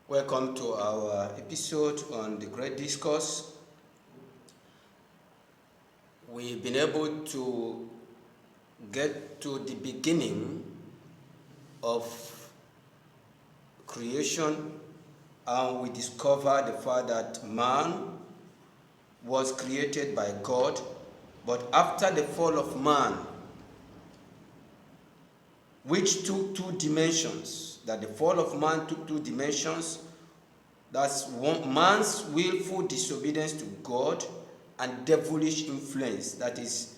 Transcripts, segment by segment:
Welcome to our episode on the Great Discourse. We've been able to get to the beginning of creation, and we discover the fact that man was created by God, but after the fall of man, which took two dimensions, that the fall of man took two dimensions. That's one, man's willful disobedience to God and devilish influence, that is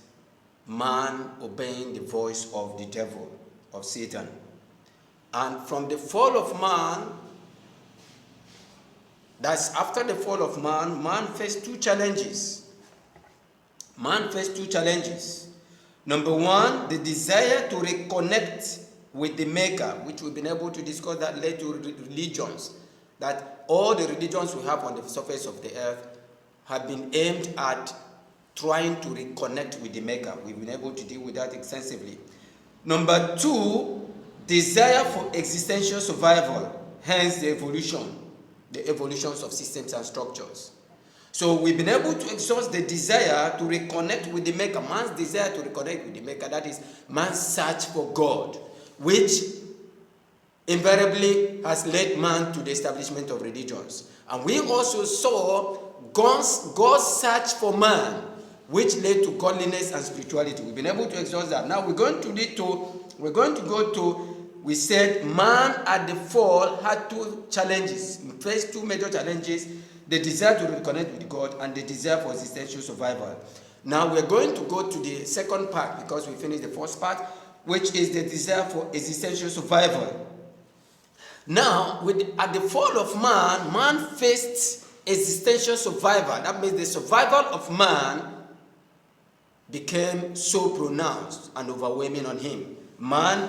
man obeying the voice of the devil, of Satan. And from the fall of man, that's after the fall of man, man faced two challenges. Number one, the desire to reconnect with the Maker, which we've been able to discuss, that led to religions. That all the religions we have on the surface of the earth have been aimed at trying to reconnect with the Maker. We've been able to deal with that extensively. Number two, desire for existential survival, hence the evolutions of systems and structures. So we've been able to exhaust the desire to reconnect with the Maker, man's desire to reconnect with the Maker, that is man's search for God, which invariably has led man to the establishment of religions. And we also saw God's search for man, which led to godliness and spirituality. We've been able to exhaust that. Now we said man at the fall had two challenges. He faced two major challenges: the desire to reconnect with God and the desire for existential survival. Now we're going to go to the second part, because we finished the first part, which is the desire for existential survival. Now, at the fall of man, man faced existential survival. That means the survival of man became so pronounced and overwhelming on him. Man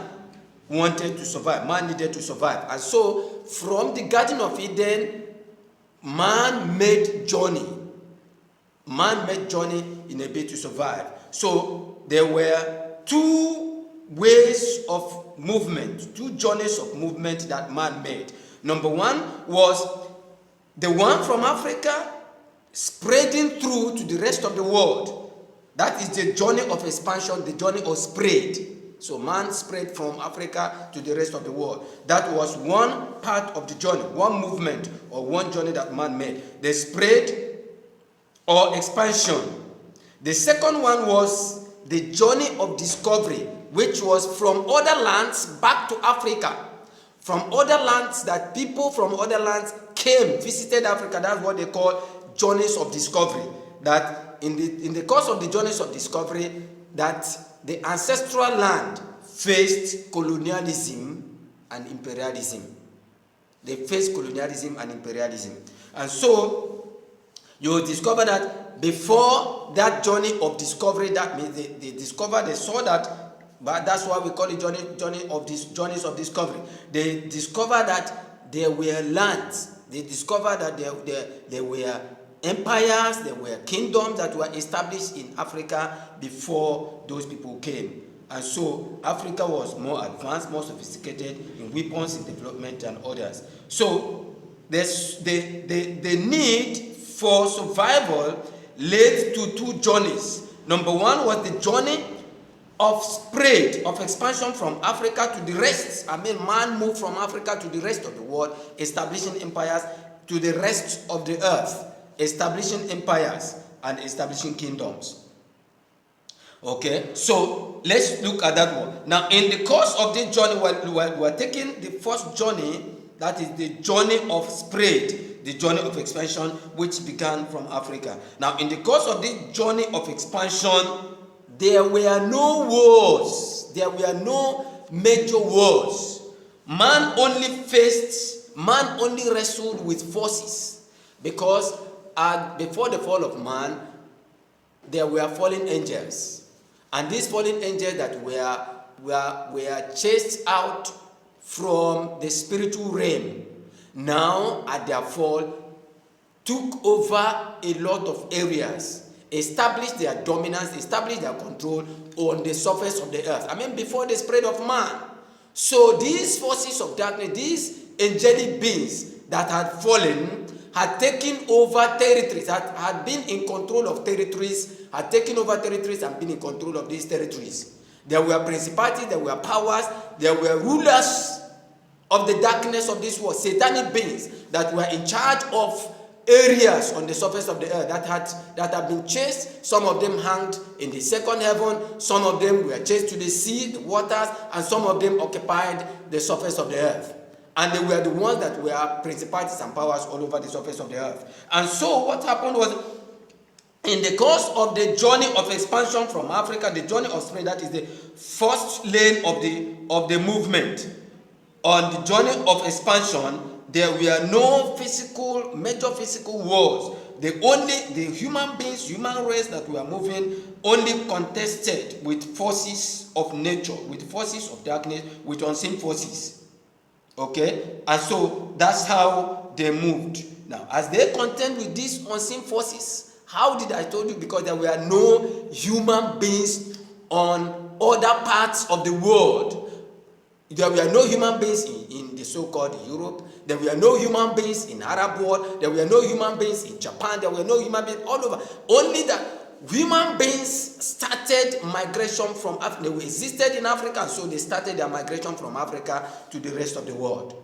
wanted to survive. Man needed to survive. And so, from the Garden of Eden, man made journey. Man made journey in a bid to survive. So, there were two ways of movement, two journeys of movement that man made. Number one was the one from Africa spreading through to the rest of the world. That is the journey of expansion, the journey of spread. So man spread from Africa to the rest of the world. That was one part of the journey, one movement or one journey that man made. The spread or expansion. The second one was the journey of discovery, which was from other lands back to Africa. From other lands, that people from other lands came, visited Africa. That's what they call journeys of discovery. That in the course of the journeys of discovery, that the ancestral land faced colonialism and imperialism. They faced colonialism and imperialism. And so, you will discover that before that journey of discovery, that means they discovered, they saw that, but that's why we call it journeys of discovery. They discovered that there were lands. They discovered that there were empires, there were kingdoms that were established in Africa before those people came. And so Africa was more advanced, more sophisticated in weapons, in development than others. So the need for survival led to two journeys. Number one was the journey of spread, of expansion from Africa to the rest. Man moved from Africa to the rest of the world, establishing empires to the rest of the earth, establishing empires and establishing kingdoms. Okay, so let's look at that one. Now, in the course of this journey, we're taking the first journey, that is the journey of spread, the journey of expansion, which began from Africa. Now, in the course of this journey of expansion, there were no wars. There were no major wars. Man only wrestled with forces. Because before the fall of man, there were fallen angels. And these fallen angels that were chased out from the spiritual realm, now at their fall, took over a lot of areas, established their dominance, established their control on the surface of the earth. Before the spread of man. So these forces of darkness, these angelic beings, that had fallen had taken over territories, had been in control of territories, had taken over territories and been in control of these territories. There were principalities, there were powers, there were rulers of the darkness of this world, satanic beings that were in charge of areas on the surface of the earth that had been chased. Some of them hanged in the second heaven, some of them were chased to the sea, the waters, and some of them occupied the surface of the earth. And they were the ones that were principalities and powers all over the surface of the earth. And so what happened was, in the course of the journey of expansion from Africa, the journey of spread, that is the first lane of the movement. On the journey of expansion, there were no major physical wars. The human beings, human race that were moving only contested with forces of nature, with forces of darkness, with unseen forces. Okay? And so that's how they moved. Now, as they contend with these unseen forces, how did I told you? Because there were no human beings on other parts of the world. There were no human beings in the so-called Europe. There were no human beings in Arab world. There were no human beings in Japan. There were no human beings all over. Only that human beings started migration from Africa. They existed in Africa, so they started their migration from Africa to the rest of the world.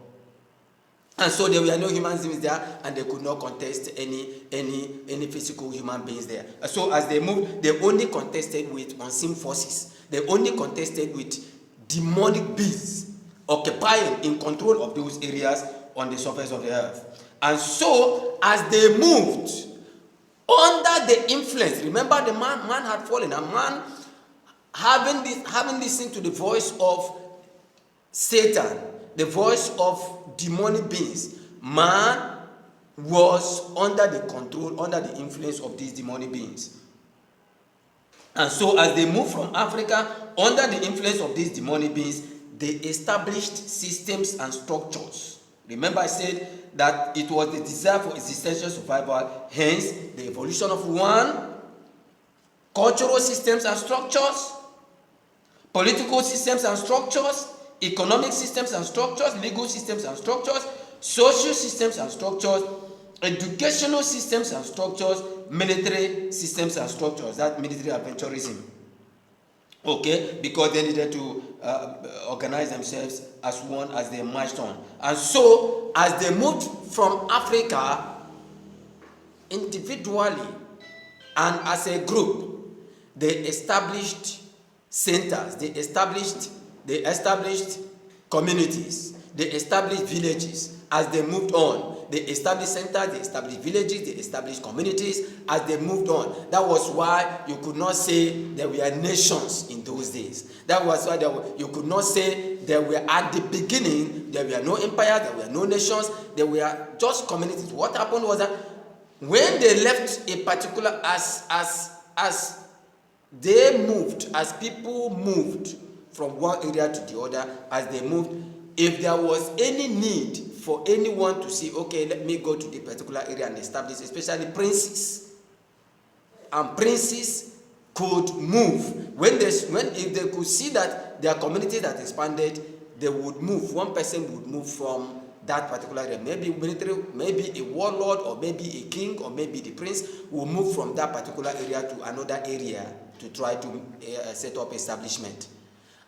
And so there were no human beings there, and they could not contest any physical human beings there. So as they moved, they only contested with unseen forces. They only contested with demonic beings occupying in control of those areas on the surface of the earth. And so as they moved under the influence, remember the man had fallen, a man having listened to the voice of Satan, the voice of demonic beings, man was under the control, under the influence of these demonic beings. And so as they moved from Africa under the influence of these demonic beings, they established systems and structures. Remember I said that it was the desire for existential survival, hence the evolution of one, cultural systems and structures, political systems and structures, economic systems and structures, legal systems and structures, social systems and structures, educational systems and structures, military systems and structures, that military adventurism. Okay, because they needed to organize themselves as one as they marched on. And so, as they moved from Africa individually and as a group, they established centers, they established communities, they established villages. As they moved on, they established centers, they established villages, they established communities as they moved on. That was why you could not say there were nations in those days. That was why you could not say there were at the beginning, there were no empires, there were no nations, there were just communities. What happened was that when they left a particular, as they moved, as people moved from one area to the other, as they moved, if there was any need for anyone to say, okay, let me go to the particular area and establish, especially princes. And princes could move. If they could see that their community that expanded, they would move. One person would move from that particular area. Maybe military, maybe a warlord, or maybe a king, or maybe the prince will move from that particular area to another area to try to set up establishment.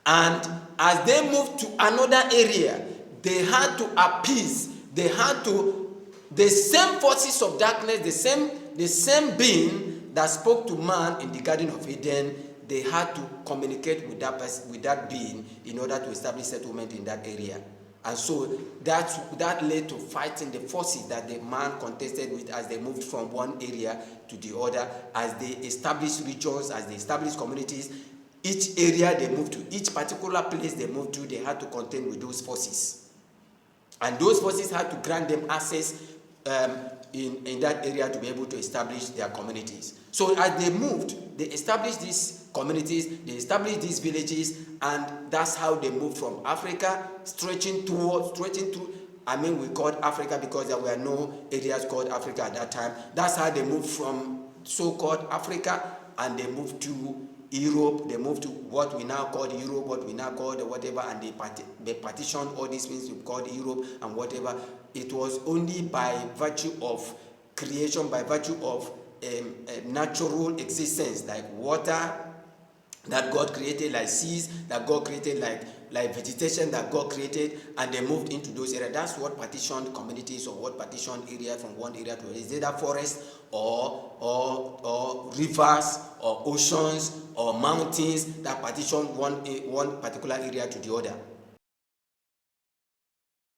And as they moved to another area, they had to appease, the same forces of darkness, the same being that spoke to man in the Garden of Eden, they had to communicate with that being in order to establish settlement in that area. And so that led to fighting the forces that the man contested with as they moved from one area to the other, as they established regions, as they established communities. Each area they moved to, each particular place they moved to, they had to contend with those forces. And those forces had to grant them access in that area to be able to establish their communities. So as they moved, they established these communities, they established these villages, and that's how they moved from Africa, stretching through, we called Africa because there were no areas called Africa at that time. That's how they moved from so-called Africa, and they moved to Europe, they moved to what we now call Europe, what we now call the whatever, and they partitioned all these things we called Europe and whatever. It was only by virtue of creation, by virtue of natural existence, like water that God created, like seas that God created, like vegetation that God created, and they moved into those areas. That's what partitioned communities, or what partitioned area from one area to another. Is either forest or rivers or oceans or mountains that partition one particular area to the other.